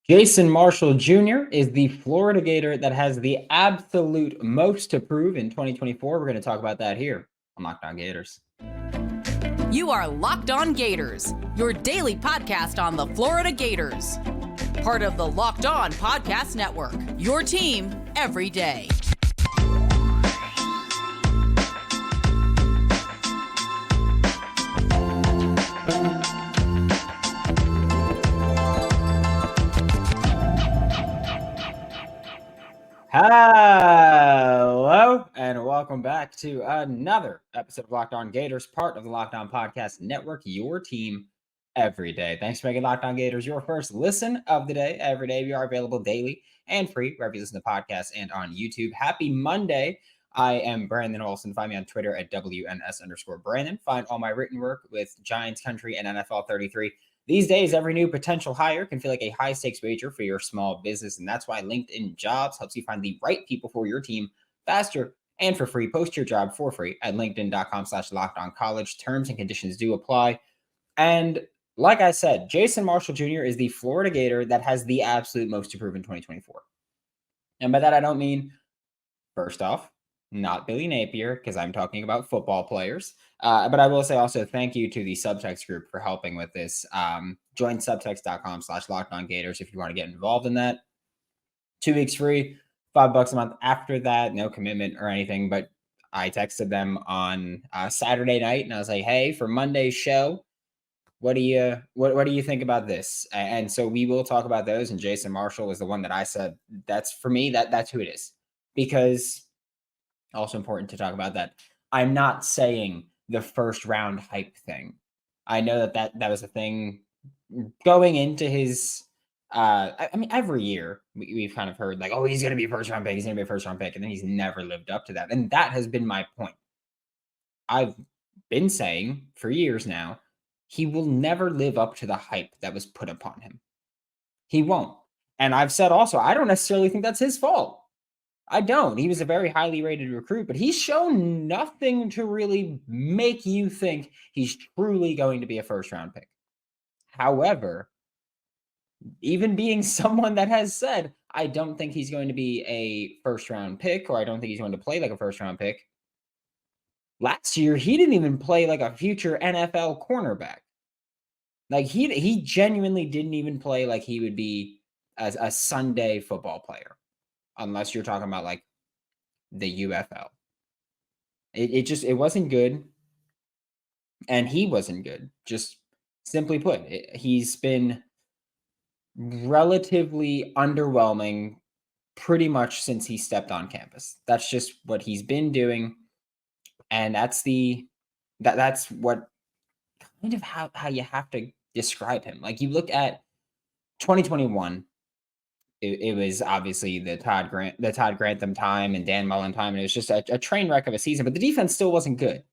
Jason Marshall Jr. is the Florida Gator that has the absolute most to prove in 2024. We're going to talk about that here on Locked On Gators. You are Locked On Gators, your daily podcast on the Florida Gators. Part of the Locked On Podcast Network, your team every day. Hello, and welcome back to another episode of Locked On Gators, part of the Locked On Podcast Network, your team every day. Thanks for making Locked On Gators your first listen of the day. Every day we are available daily and free wherever you listen to podcasts and on YouTube. Happy Monday. I am Brandon Olsen. Find me on Twitter at WNS_Brandon. Find all my written work with Giants Country and NFL 33. These days, every new potential hire can feel like a high-stakes wager for your small business, and that's why LinkedIn Jobs helps you find the right people for your team faster and for free. Post your job for free at linkedin.com/lockedoncollege. Terms and conditions do apply. And like I said, Jason Marshall Jr. is the Florida Gator that has the absolute most to prove in 2024. And by that, I don't mean, first off, not Billy Napier, because I'm talking about football players. But I will say also thank you to the subtext group for helping with this. Join subtext.com/lockedongators if you want to get involved in that. 2 weeks free, $5 a month. After that, no commitment or anything. But I texted them on Saturday night and I was like, hey, for Monday's show, what do you think about this? And so we will talk about those. And Jason Marshall was the one that I said, that's for me, that's who it is. Because also important to talk about that. I'm not saying the first round hype thing. I know that was a thing going into his. I mean, every year we've kind of heard like, oh, he's going to be a first round pick. He's going to be a first round pick, and then he's never lived up to that. And that has been my point. I've been saying for years now, he will never live up to the hype that was put upon him. He won't. And I've said also, I don't necessarily think that's his fault. I don't. He was a very highly rated recruit, but he's shown nothing to really make you think he's truly going to be a first round pick. However, even being someone that has said, I don't think he's going to be a first round pick, or I don't think he's going to play like a first round pick. Last year, he didn't even play like a future NFL cornerback. Like he genuinely didn't even play like he would be as a Sunday football player. Unless you're talking about like the UFL. It wasn't good. And he wasn't good. Just simply put, he's been relatively underwhelming pretty much since he stepped on campus. That's just what he's been doing. And that's what kind of how you have to describe him. Like you look at 2021. It was obviously the Todd Grantham time and Dan Mullen time, and it was just a train wreck of a season. But the defense still wasn't good.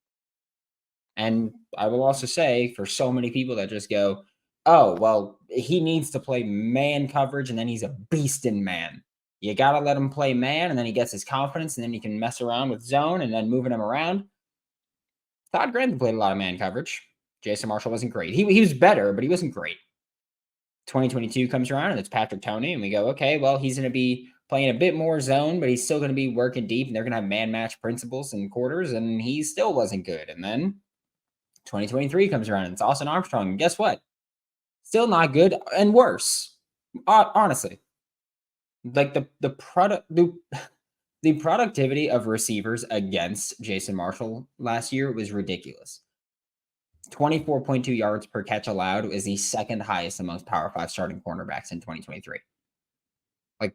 And I will also say, for so many people that just go, "Oh, well, he needs to play man coverage, and then he's a beast in man. You gotta let him play man, and then he gets his confidence, and then he can mess around with zone, and then moving him around." Todd Grantham played a lot of man coverage. Jason Marshall wasn't great. He was better, but he wasn't great. 2022 comes around and it's Patrick Toney, and we go, okay, well, he's going to be playing a bit more zone, but he's still going to be working deep, and they're going to have man match principles and quarters, and he still wasn't good. And then 2023 comes around and it's Austin Armstrong, and guess what? Still not good, and worse. Honestly, like the productivity of receivers against Jason Marshall last year was ridiculous. 24.2 yards per catch allowed is the second highest amongst Power 5 starting cornerbacks in 2023. Like,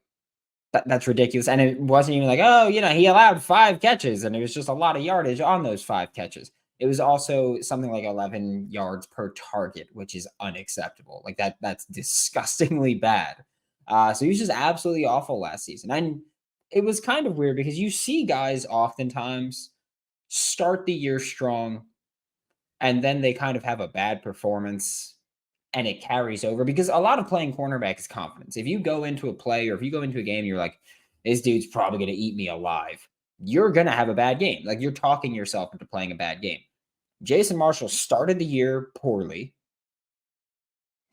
that's ridiculous. And it wasn't even like, oh, he allowed 5 catches, and it was just a lot of yardage on those 5 catches. It was also something like 11 yards per target, which is unacceptable. Like, that's disgustingly bad. So he was just absolutely awful last season. And it was kind of weird because you see guys oftentimes start the year strong, and then they kind of have a bad performance and it carries over, because a lot of playing cornerback is confidence. If you go into a play or if you go into a game, you're like, this dude's probably going to eat me alive. You're going to have a bad game. Like, you're talking yourself into playing a bad game. Jason Marshall started the year poorly.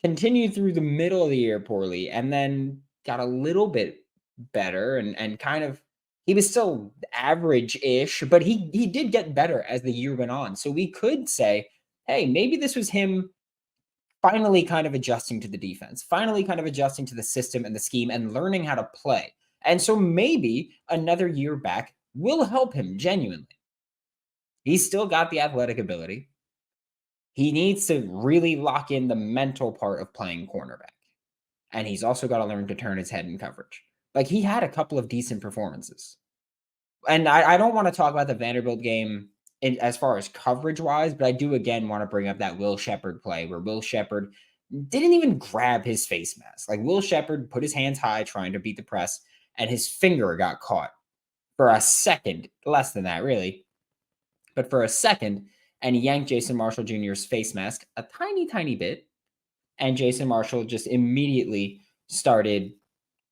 continued through the middle of the year poorly, and then got a little bit better and kind of he was still average-ish, but he did get better as the year went on. So we could say, hey, maybe this was him finally kind of adjusting to the defense, finally kind of adjusting to the system and the scheme and learning how to play. And so maybe another year back will help him genuinely. He's still got the athletic ability. He needs to really lock in the mental part of playing cornerback. And he's also got to learn to turn his head in coverage. Like, he had a couple of decent performances. And I don't want to talk about the Vanderbilt game as far as coverage wise, but I do again want to bring up that Will Shepherd play where Will Shepherd didn't even grab his face mask. Like, Will Shepherd put his hands high trying to beat the press, and his finger got caught for a second, less than that, really, but for a second, and he yanked Jason Marshall Jr.'s face mask a tiny, tiny bit. And Jason Marshall just immediately started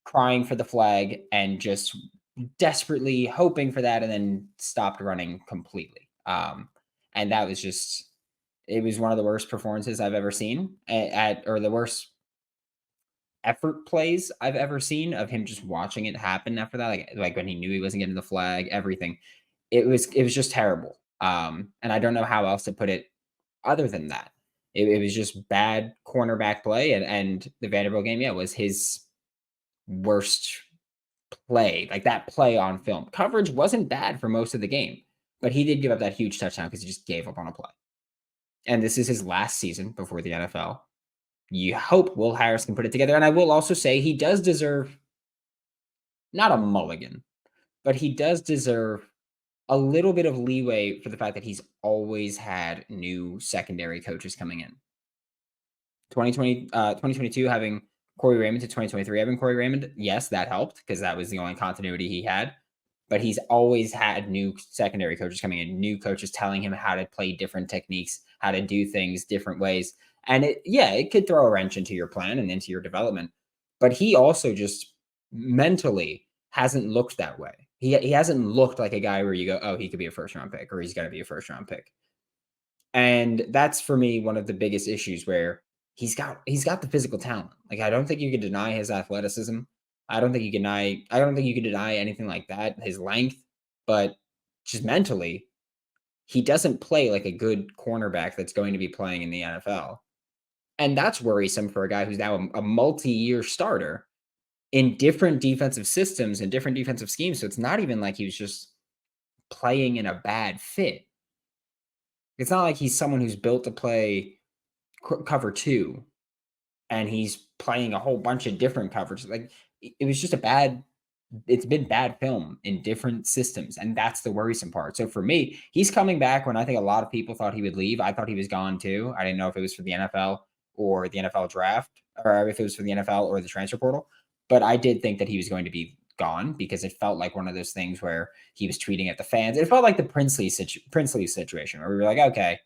crying for the flag and just desperately hoping for that, and then stopped running completely. And that was just, it was one of the worst performances I've ever seen or the worst effort plays I've ever seen of him, just watching it happen after that. Like when he knew he wasn't getting the flag, everything. It was just terrible. And I don't know how else to put it other than that. It was just bad cornerback play, and the Vanderbilt game, was his worst play. Like, that play on film. Coverage wasn't bad for most of the game, but he did give up that huge touchdown because he just gave up on a play. And this is his last season before the NFL. You hope Will Harris can put it together. And I will also say he does deserve not a mulligan, but he does deserve a little bit of leeway for the fact that he's always had new secondary coaches coming in. 2022 having Corey Raymond to 2023 having Corey Raymond, yes, that helped because that was the only continuity he had. But he's always had new secondary coaches coming in, new coaches telling him how to play different techniques, how to do things different ways. And it could throw a wrench into your plan and into your development. But he also just mentally hasn't looked that way. He hasn't looked like a guy where you go, oh, he could be a first round pick, or he's going to be a first round pick. And that's, for me, one of the biggest issues, where he's got the physical talent. Like, I don't think you can deny his athleticism. I don't think you can deny anything like that, his length, but just mentally, he doesn't play like a good cornerback that's going to be playing in the NFL. And that's worrisome for a guy who's now a multi-year starter in different defensive systems and different defensive schemes. So it's not even like he was just playing in a bad fit. It's not like he's someone who's built to play cover 2 and he's playing a whole bunch of different coverages. Like, it was just it's been bad film in different systems, and that's the worrisome part. So for me, he's coming back when I think a lot of people thought he would leave. I thought he was gone too. I didn't know if it was for the NFL or the NFL draft, or if it was for the NFL or the transfer portal. But I did think that he was going to be gone, because it felt like one of those things where he was tweeting at the fans. It felt like the Princely situation, where we were like, okay,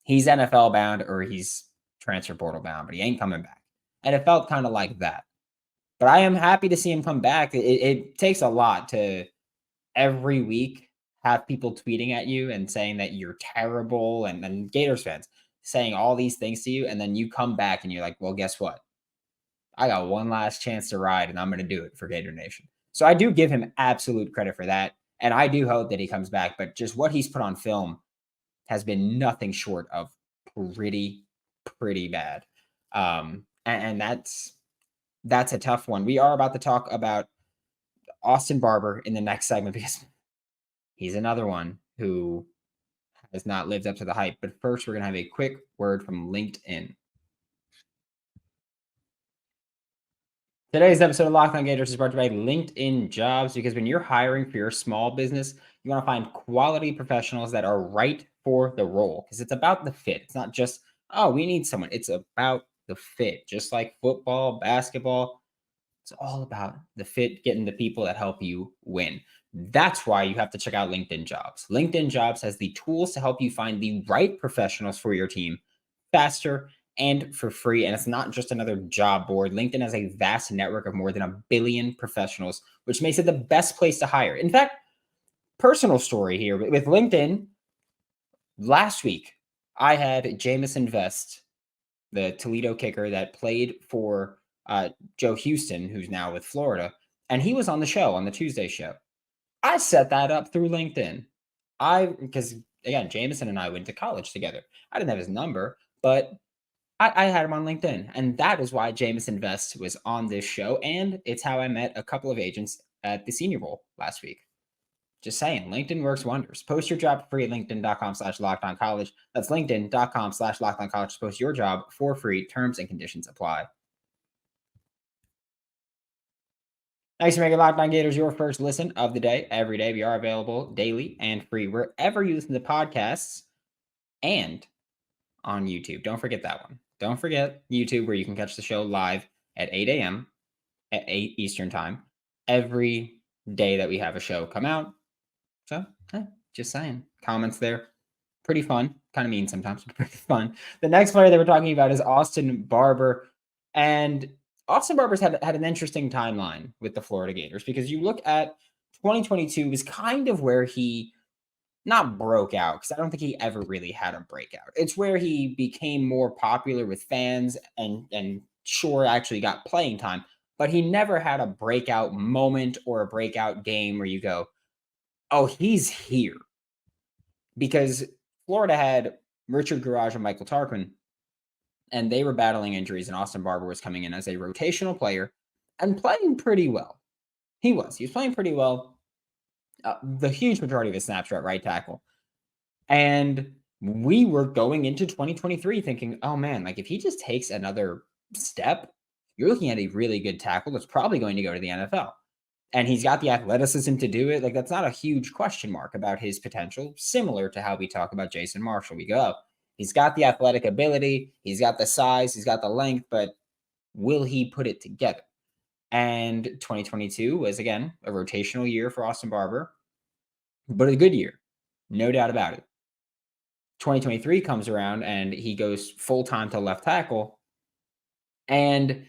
he's NFL bound or he's transfer portal bound, but he ain't coming back. And it felt kind of like that. But I am happy to see him come back. It takes a lot to every week have people tweeting at you and saying that you're terrible, and then Gators fans saying all these things to you, and then you come back and you're like, well, guess what? I got one last chance to ride, and I'm going to do it for Gator Nation. So I do give him absolute credit for that, and I do hope that he comes back. But just what he's put on film has been nothing short of pretty bad. And that's a tough one. We are about to talk about Austin Barber in the next segment, because he's another one who has not lived up to the hype. But first, we're going to have a quick word from LinkedIn. Today's episode of Locked On Gators is brought to you by LinkedIn Jobs, because when you're hiring for your small business, you want to find quality professionals that are right for the role, because it's about the fit. It's not just, oh, we need someone. It's about the fit. Just like football, basketball, it's all about the fit, getting the people that help you win. That's why you have to check out LinkedIn Jobs. LinkedIn Jobs has the tools to help you find the right professionals for your team faster and for free. And it's not just another job board. LinkedIn has a vast network of more than 1 billion professionals, which makes it the best place to hire. In fact, personal story here with LinkedIn. Last week, I had Jameson Vest the Toledo kicker that played for Joe Houston, who's now with Florida. And he was on the show, on the Tuesday show. I set that up through LinkedIn. Because again, Jameson and I went to college together. I didn't have his number, but I had him on LinkedIn. And that is why Jameson Vest was on this show. And it's how I met a couple of agents at the Senior Bowl last week. Just saying, LinkedIn works wonders. Post your job for free at linkedin.com/lockedoncollege. That's linkedin.com/lockedoncollege to post your job for free. Terms and conditions apply. Thanks for making Locked On Gators your first listen of the day. Every day, we are available daily and free wherever you listen to podcasts and on YouTube. Don't forget that one. Don't forget YouTube, where you can catch the show live at 8 a.m. at 8 Eastern time every day that we have a show come out. So, just saying. Comments there. Pretty fun. Kind of mean sometimes, but pretty fun. The next player that we're talking about is Austin Barber. And Austin Barber's had an interesting timeline with the Florida Gators, because you look at 2022 was kind of where he not broke out, because I don't think he ever really had a breakout. It's where he became more popular with fans and sure actually got playing time, but he never had a breakout moment or a breakout game where you go, oh, he's here. Because Florida had Richard Garage and Michael Tarquin, and they were battling injuries, and Austin Barber was coming in as a rotational player and playing pretty well. He was playing pretty well. The huge majority of his snaps were at right tackle. And we were going into 2023 thinking, oh man, like if he just takes another step, you're looking at a really good tackle that's probably going to go to the NFL. And he's got the athleticism to do it. Like, that's not a huge question mark about his potential, similar to how we talk about Jason Marshall. We go, he's got the athletic ability, he's got the size, he's got the length, but will he put it together? And 2022 was, again, a rotational year for Austin Barber, but a good year, no doubt about it. 2023 comes around and he goes full-time to left tackle and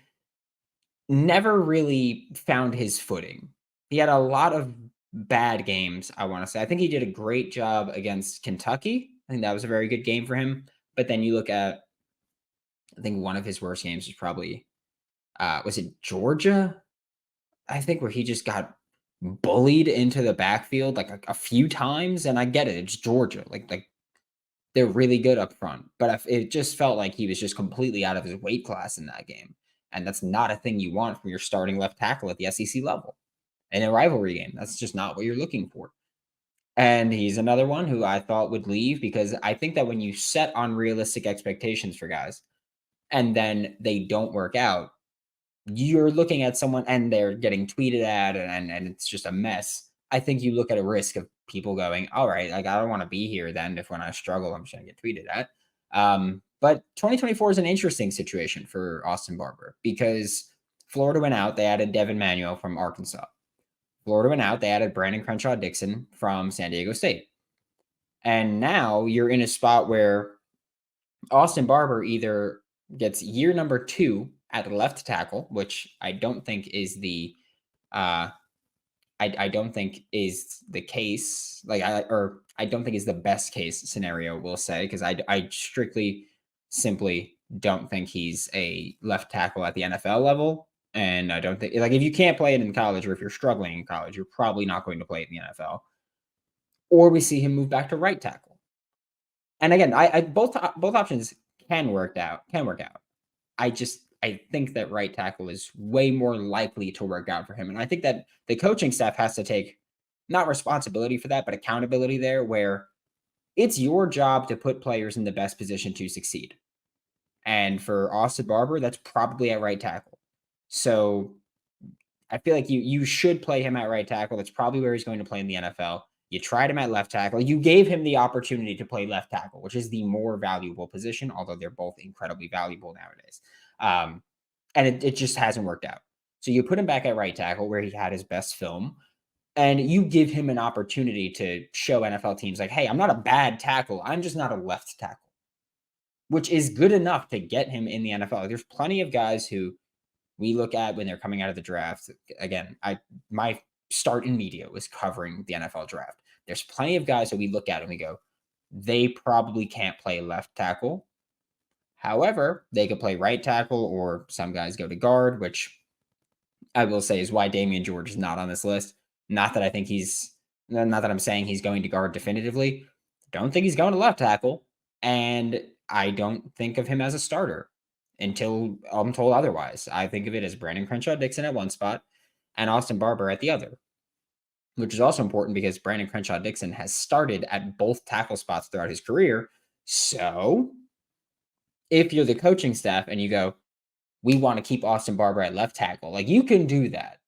never really found his footing. He had a lot of bad games, I want to say. I think he did a great job against Kentucky. I think that was a very good game for him. But then you look at, I think one of his worst games was probably, was it Georgia? I think, where he just got bullied into the backfield like a few times. And I get it, it's Georgia. Like they're really good up front. But it just felt like he was just completely out of his weight class in that game. And that's not a thing you want from your starting left tackle at the SEC level in a rivalry game. That's just not what you're looking for. And he's another one who I thought would leave, because I think that when you set unrealistic expectations for guys and then they don't work out, you're looking at someone and they're getting tweeted at and it's just a mess. I think you look at a risk of people going, all right, like I don't want to be here then if when I struggle, I'm just going to get tweeted at. But 2024 is an interesting situation for Austin Barber, because Florida went out, they added Devin Manuel from Arkansas. Florida went out, they added Brandon Crenshaw Dixon from San Diego State. And now you're in a spot where Austin Barber either gets year number 2 at left tackle, which I don't think is the I don't think is the case. I don't think is the best case scenario, we'll say, because I strictly simply don't think he's a left tackle at the NFL level. And I don't think, like, if you can't play it in college, or if you're struggling in college, you're probably not going to play it in the NFL. Or we see him move back to right tackle. And again, both options can work out. I think that right tackle is way more likely to work out for him. And I think that the coaching staff has to take not responsibility for that, but accountability there, where it's your job to put players in the best position to succeed. And for Austin Barber, that's probably at right tackle. So I feel like you should play him at right tackle. That's probably where he's going to play in the NFL. You tried him at left tackle. You gave him the opportunity to play left tackle, which is the more valuable position, although they're both incredibly valuable nowadays. And it just hasn't worked out. So you put him back at right tackle, where he had his best film, and you give him an opportunity to show NFL teams like, hey, I'm not a bad tackle. I'm just not a left tackle, which is good enough to get him in the NFL. There's plenty of guys who we look at when they're coming out of the draft. Again, my start in media was covering the NFL draft. There's plenty of guys that we look at and we go, they probably can't play left tackle, However, they could play right tackle, or some guys go to guard, which I will say is why Damian George is not on this list. Not that I think not that I'm saying he's going to guard definitively. Don't think he's going to left tackle. And I don't think of him as a starter until I'm told otherwise. I think of it as Brandon Crenshaw Dixon at one spot and Austin Barber at the other, which is also important because Brandon Crenshaw Dixon has started at both tackle spots throughout his career. So if you're the coaching staff and you go, we want to keep Austin Barber at left tackle, like you can do that.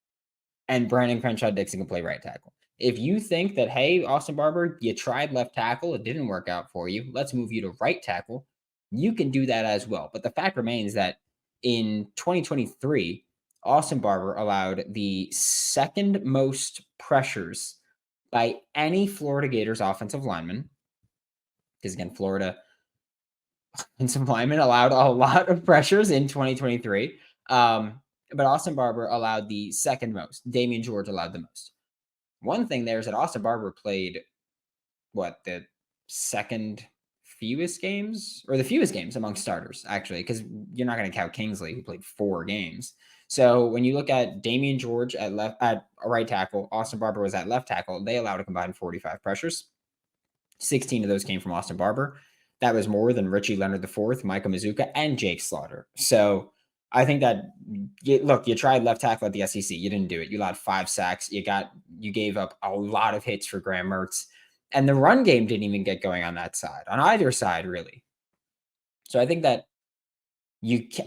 And Brandon Crenshaw Dixon can play right tackle. If you think that, hey, Austin Barber, you tried left tackle, it didn't work out for you, let's move you to right tackle, you can do that as well. But the fact remains that in 2023, Austin Barber allowed the second most pressures by any Florida Gators offensive lineman. Because again, Florida offensive lineman allowed a lot of pressures in 2023. But Austin Barber allowed the second most. Damian George allowed the most. One thing there is that Austin Barber played the second fewest games, or the fewest games among starters, actually, because you're not going to count Kingsley, who played 4 games. So when you look at Damian George at right tackle, Austin Barber was at left tackle, they allowed a combined 45 pressures. 16 of those came from Austin Barber. That was more than Richie Leonard IV, Micah Mazuka, and Jake Slaughter. So I think that, you tried left tackle at the SEC. You didn't do it. You allowed 5 sacks. You gave up a lot of hits for Graham Mertz. And the run game didn't even get going on that side, on either side, really. So I think that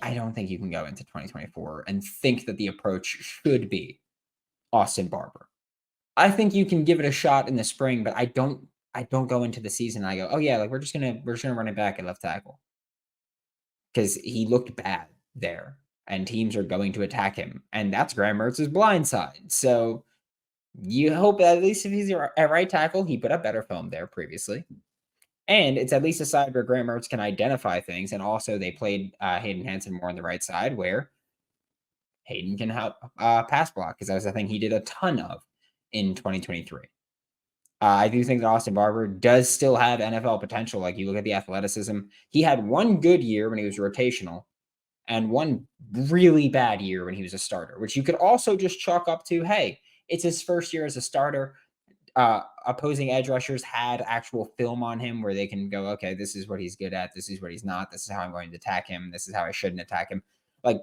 I don't think you can go into 2024 and think that the approach should be Austin Barber. I think you can give it a shot in the spring, but I don't go into the season and I go, oh yeah, we're just gonna run it back at left tackle. Because he looked bad there, and teams are going to attack him, and that's Graham Mertz's blind side. So you hope that at least if he's at right tackle, he put up better film there previously. And it's at least a side where Graham Mertz can identify things, and also they played Hayden Hansen more on the right side, where Hayden can help pass block, because that was the thing he did a ton of in 2023. I do think that Austin Barber does still have NFL potential. Like, you look at the athleticism. He had one good year when he was rotational and one really bad year when he was a starter, which you could also just chalk up to, hey, it's his first year as a starter. Opposing edge rushers had actual film on him where they can go, okay, this is what he's good at. This is what he's not. This is how I'm going to attack him. This is how I shouldn't attack him. Like,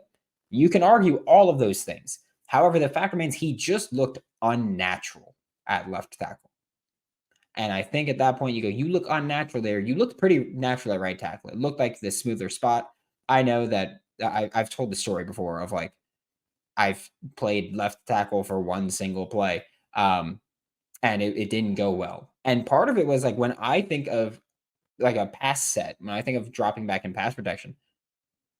you can argue all of those things. However, the fact remains he just looked unnatural at left tackle. And I think at that point you go, you look unnatural there. You looked pretty natural at right tackle. It looked like the smoother spot. I know that I've told the story before of I've played left tackle for one single play. And it didn't go well. And part of it was when I think of a pass set, when I think of dropping back in pass protection,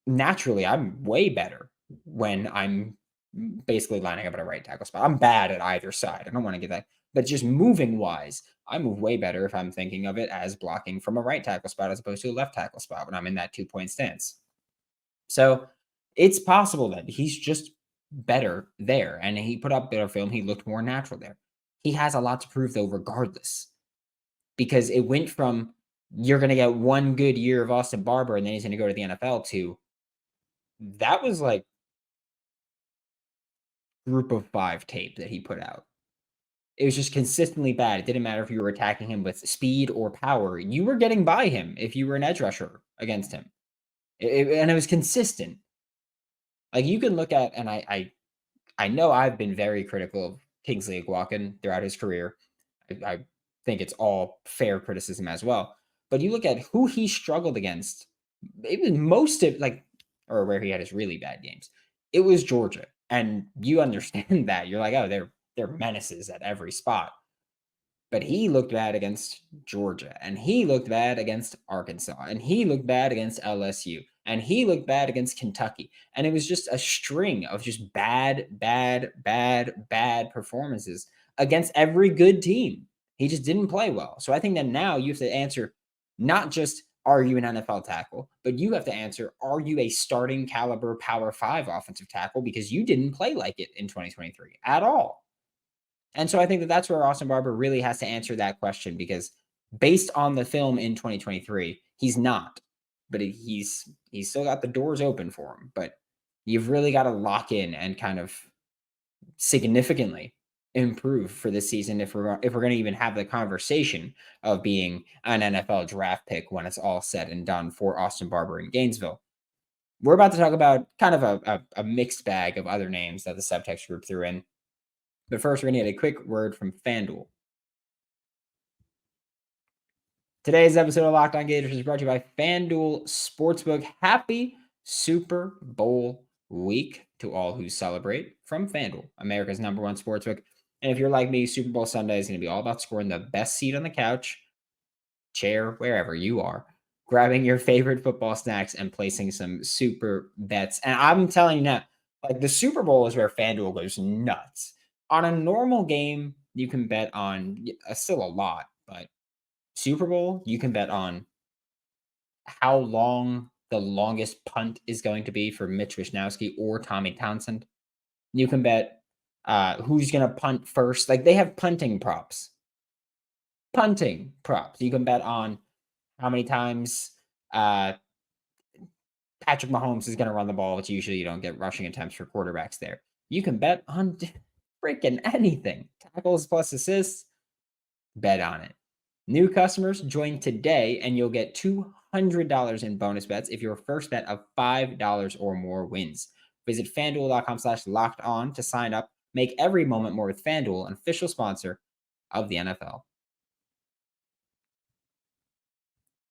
naturally I'm way better when I'm basically lining up at a right tackle spot. I'm bad at either side. I don't want to get that. But just moving wise, I move way better if I'm thinking of it as blocking from a right tackle spot as opposed to a left tackle spot when I'm in that 2-point stance. So it's possible that he's just better there, and he put up better film. He looked more natural there. He has a lot to prove, though, regardless, because it went from you're going to get one good year of Austin Barber and then he's going to go to the NFL to that was group of 5 tape that he put out. It was just consistently bad. It didn't matter if you were attacking him with speed or power. You were getting by him if you were an edge rusher against him. And it was consistent. You can look at, and I know I've been very critical of Kingsley Eguakun throughout his career. I think it's all fair criticism as well. But you look at who he struggled against, it was most of or where he had his really bad games. It was Georgia. And you understand that. You're like, oh, they're menaces at every spot. But he looked bad against Georgia, and he looked bad against Arkansas, and he looked bad against LSU, and he looked bad against Kentucky. And it was just a string of just bad performances against every good team. He just didn't play well. So I think that now you have to answer not just, are you an NFL tackle, but you have to answer, are you a starting caliber Power 5 offensive tackle? Because you didn't play like it in 2023 at all. And so I think that that's where Austin Barber really has to answer that question, because based on the film in 2023, he's not. but he's still got the doors open for him. But you've really got to lock in and kind of significantly improve for this season if we're going to even have the conversation of being an NFL draft pick when it's all said and done for Austin Barber in Gainesville. We're about to talk about kind of a mixed bag of other names that the subtext group threw in. But first, we're going to get a quick word from FanDuel. Today's episode of Locked On Gators is brought to you by FanDuel Sportsbook. Happy Super Bowl week to all who celebrate from FanDuel, America's #1 sportsbook. And if you're like me, Super Bowl Sunday is going to be all about scoring the best seat on the couch, chair, wherever you are, grabbing your favorite football snacks and placing some super bets. And I'm telling you now, like the Super Bowl is where FanDuel goes nuts. On a normal game, you can bet on still a lot, but Super Bowl, you can bet on how long the longest punt is going to be for Mitch Wishnowsky or Tommy Townsend. You can bet who's going to punt first. Like they have punting props. You can bet on how many times Patrick Mahomes is going to run the ball, which usually you don't get rushing attempts for quarterbacks there. You can bet on freaking anything. Tackles plus assists, bet on it. New customers join today and you'll get $200 in bonus bets if your first bet of $5 or more wins. Visit FanDuel.com/lockedon to sign up. Make every moment more with FanDuel, an official sponsor of the NFL.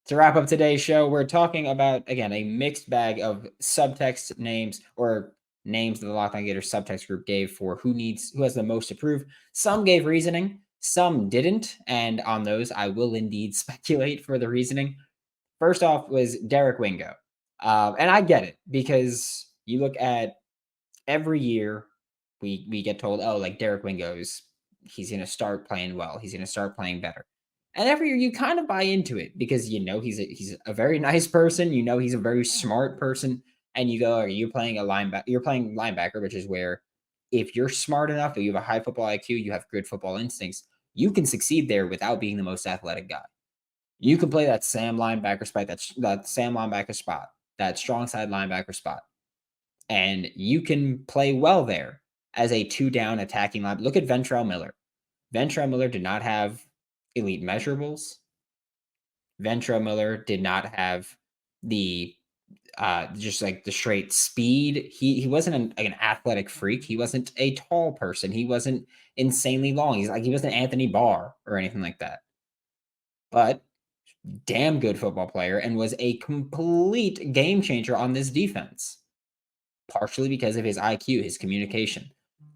To wrap up today's show, we're talking about, again, a mixed bag of subtext names or names that the Locked On Gators subtext group gave for who has the most to prove. Some gave reasoning, some didn't. And on those, I will indeed speculate for the reasoning. First off was Derek Wingo. And I get it because you look at every year we get told, oh, like Derek Wingo's, he's going to start playing well. He's going to start playing better. And every year you kind of buy into it because he's a very nice person. He's a very smart person. And you go, you're playing linebacker, which is where if you're smart enough, if you have a high football IQ, you have good football instincts, you can succeed there without being the most athletic guy. You can play that Sam linebacker spot, that strong side linebacker spot. And you can play well there as a 2-down attacking line. Look at Ventrell Miller. Ventrell Miller did not have elite measurables. Ventrell Miller did not have the just like the straight speed. He wasn't an athletic freak. He wasn't a tall person. He wasn't insanely long. He wasn't Anthony Barr or anything like that. But damn good football player and was a complete game changer on this defense. Partially because of his IQ, his communication.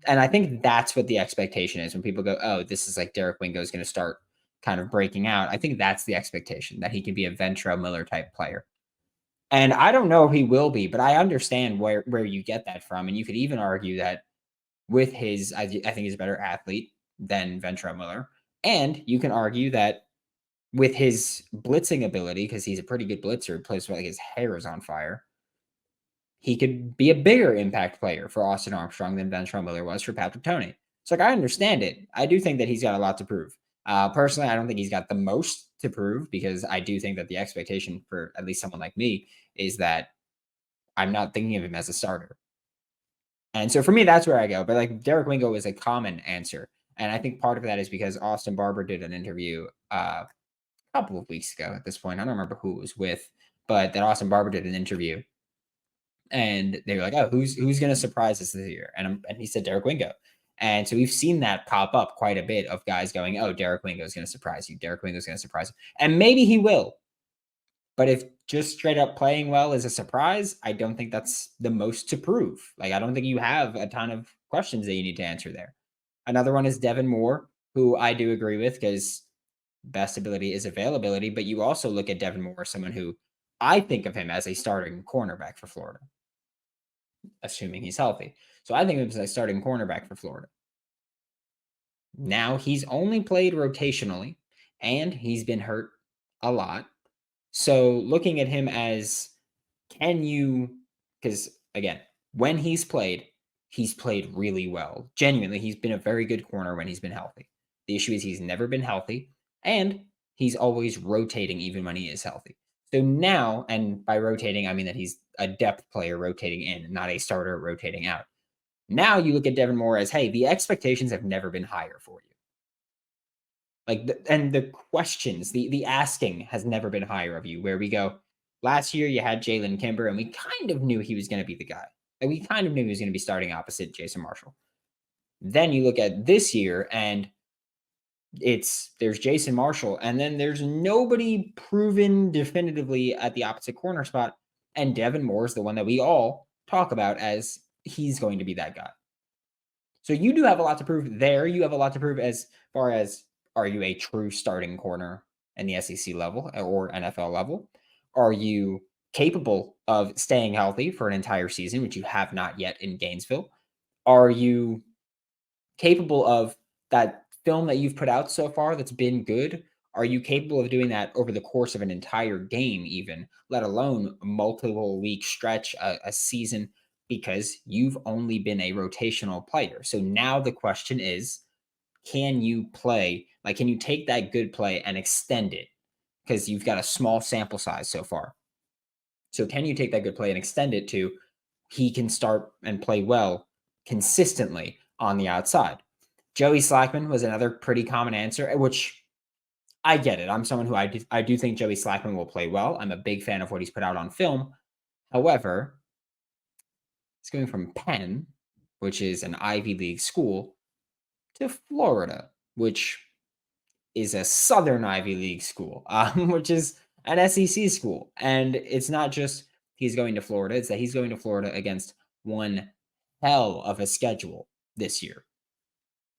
And I think that's what the expectation is when people go, oh, this is like Derek Wingo is going to start kind of breaking out. I think that's the expectation, that he can be a Ventrell Miller type player. And I don't know if he will be, but I understand where you get that from. And you could even argue that with I think he's a better athlete than Ventrell Miller. And you can argue that with his blitzing ability, because he's a pretty good blitzer, he plays like his hair is on fire, he could be a bigger impact player for Austin Armstrong than Ventrell Miller was for Patrick Toney. So I understand it. I do think that he's got a lot to prove. Personally, I don't think he's got the most to prove because I do think that the expectation for at least someone like me is that I'm not thinking of him as a starter. And so for me, that's where I go. But like Derek Wingo is a common answer. And I think part of that is because Austin Barber did an interview a couple of weeks ago at this point. I don't remember who it was with, but that Austin Barber did an interview. And they were like, oh, who's going to surprise us this year? And he said Derek Wingo. And so we've seen that pop up quite a bit of guys going, oh, Derek Wingo is going to surprise you. Derek Wingo is going to surprise you. And maybe he will. But if just straight up playing well is a surprise, I don't think that's the most to prove. Like, I don't think you have a ton of questions that you need to answer there. Another one is Devin Moore, who I do agree with because best ability is availability. But you also look at Devin Moore, someone who I think of him as a starting cornerback for Florida, assuming he's healthy. So I think of him as a starting cornerback for Florida. Now he's only played rotationally and he's been hurt a lot. So looking at him as, because again, when he's played really well. Genuinely, he's been a very good corner when he's been healthy. The issue is he's never been healthy and he's always rotating even when he is healthy. So now, and by rotating, I mean that he's a depth player rotating in, not a starter rotating out. Now you look at Devin Moore as, hey, the expectations have never been higher for you. And the questions, the asking has never been higher of you, where we go, last year you had Jalen Kimber, and we kind of knew he was going to be the guy. Like, we kind of knew he was going to be starting opposite Jason Marshall. Then you look at this year, and there's Jason Marshall, and then there's nobody proven definitively at the opposite corner spot. And Devin Moore is the one that we all talk about as he's going to be that guy. So you do have a lot to prove there. You have a lot to prove as far as, are you a true starting corner in the SEC level or NFL level? Are you capable of staying healthy for an entire season, which you have not yet in Gainesville? Are you capable of that film that you've put out so far that's been good? Are you capable of doing that over the course of an entire game, even, let alone multiple week stretch, a season? Because you've only been a rotational player. So now the question is, can you play? Like, can you take that good play and extend it? Because you've got a small sample size so far. So can you take that good play and extend it to he can start and play well consistently on the outside? Joey Slackman was another pretty common answer, which I get it. I'm someone who I do think Joey Slackman will play well. I'm a big fan of what he's put out on film. However, he's going from Penn, which is an Ivy League school, to Florida, which is a Southern Ivy League school, which is an SEC school. And it's not just he's going to Florida, it's that he's going to Florida against one hell of a schedule this year.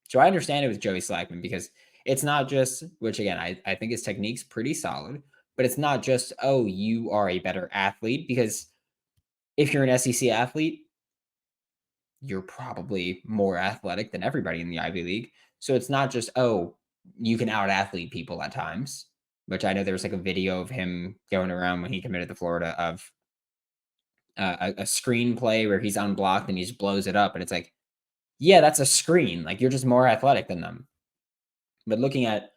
So I understand it with Joey Slackman, because it's not just, which again, I think his technique's pretty solid, but it's not just, oh, you are a better athlete, because if you're an SEC athlete, you're probably more athletic than everybody in the Ivy League. So it's not just, oh, you can out athlete people at times, which I know there was like a video of him going around when he committed to Florida of a screenplay where he's unblocked and he just blows it up. And it's like, yeah, that's a screen. Like, you're just more athletic than them. But looking at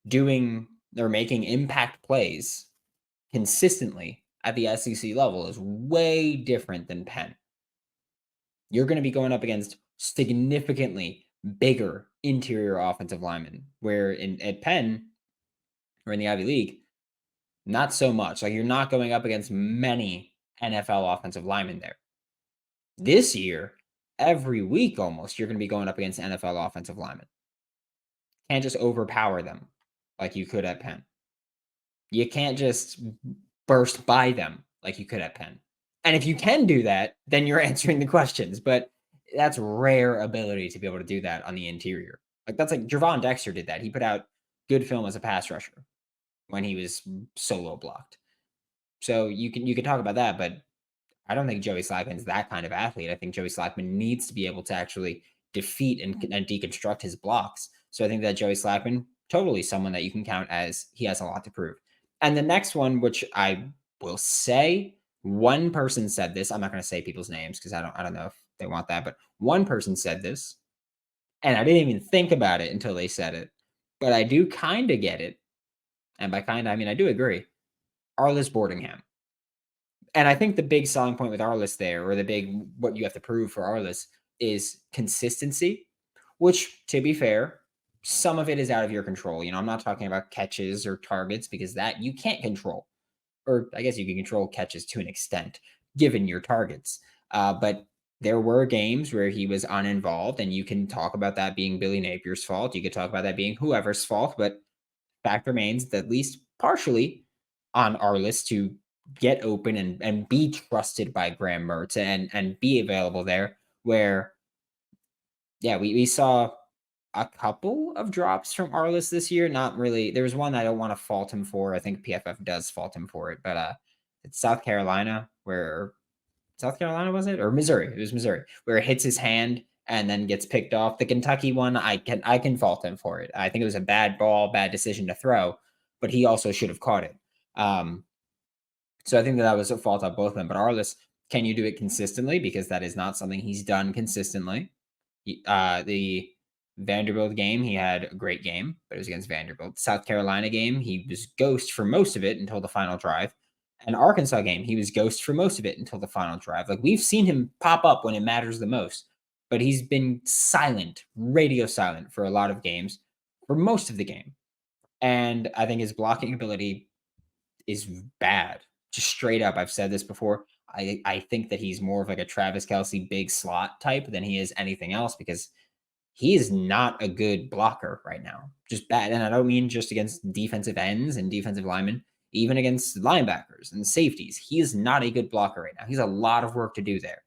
doing or making impact plays consistently at the SEC level is way different than Penn. You're going to be going up against significantly bigger interior offensive linemen, where at Penn or in the Ivy League, not so much. Like, you're not going up against many NFL offensive linemen there. This year, every week almost, you're going to be going up against NFL offensive linemen. Can't just overpower them like you could at Penn. You can't just burst by them like you could at Penn. And if you can do that, then you're answering the questions. But that's rare ability to be able to do that on the interior. Like, that's like Javon Dexter did that. He put out good film as a pass rusher when he was solo blocked. So you can talk about that, but I don't think Joey Slackman's that kind of athlete. I think Joey Slackman needs to be able to actually defeat and deconstruct his blocks. So I think that Joey Slackman, totally someone that you can count as he has a lot to prove. And the next one, which I will say, one person said this. I'm not going to say people's names because I don't know if they want that, but one person said this, and I didn't even think about it until they said it. But I do kind of get it. And by kind, I mean I do agree. Arliss Boardingham. And I think the big selling point with Arliss there, or what you have to prove for Arliss, is consistency, which, to be fair, some of it is out of your control. I'm not talking about catches or targets, because that you can't control. Or I guess you can control catches to an extent, given your targets. But there were games where he was uninvolved, and you can talk about that being Billy Napier's fault. You could talk about that being whoever's fault, but fact remains that at least partially on Arliss to get open and be trusted by Graham Mertz and be available there, where, yeah, we saw a couple of drops from Arliss this year. Not really. There was one I don't want to fault him for. I think PFF does fault him for it, but it's South Carolina, was it? Or Missouri? It was Missouri, where it hits his hand and then gets picked off. The Kentucky one, I can fault him for it. I think it was a bad ball, bad decision to throw, but he also should have caught it. So I think that was a fault on both of them. But Arliss, can you do it consistently? Because that is not something he's done consistently. The Vanderbilt game, he had a great game, but it was against Vanderbilt. South Carolina game, he was ghost for most of it until the final drive. And Arkansas game, he was ghost for most of it until the final drive. Like, we've seen him pop up when it matters the most, but he's been silent, radio silent for a lot of games, for most of the game. And I think his blocking ability is bad. Just straight up. I've said this before. I think that he's more of like a Travis Kelce big slot type than he is anything else, because he is not a good blocker right now. Just bad. And I don't mean just against defensive ends and defensive linemen, even against linebackers and safeties. He is not a good blocker right now. He's a lot of work to do there.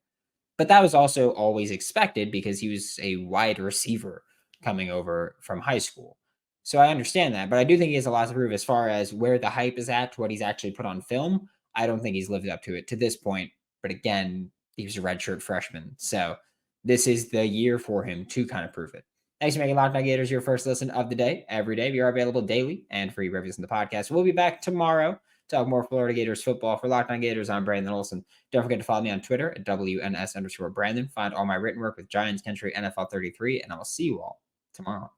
But that was also always expected because he was a wide receiver coming over from high school. So I understand that, but I do think he has a lot to prove as far as where the hype is at, to what he's actually put on film. I don't think he's lived up to it to this point. But again, he was a redshirt freshman. So this is the year for him to kind of prove it. Thanks for making Locked On Gators your first listen of the day. Every day, we are available daily and free reviews in the podcast. We'll be back tomorrow to talk more Florida Gators football. For Locked On Gators, I'm Brandon Olsen. Don't forget to follow me on Twitter at WNS_Brandon. Find all my written work with Giants Country NFL 33, and I will see you all tomorrow.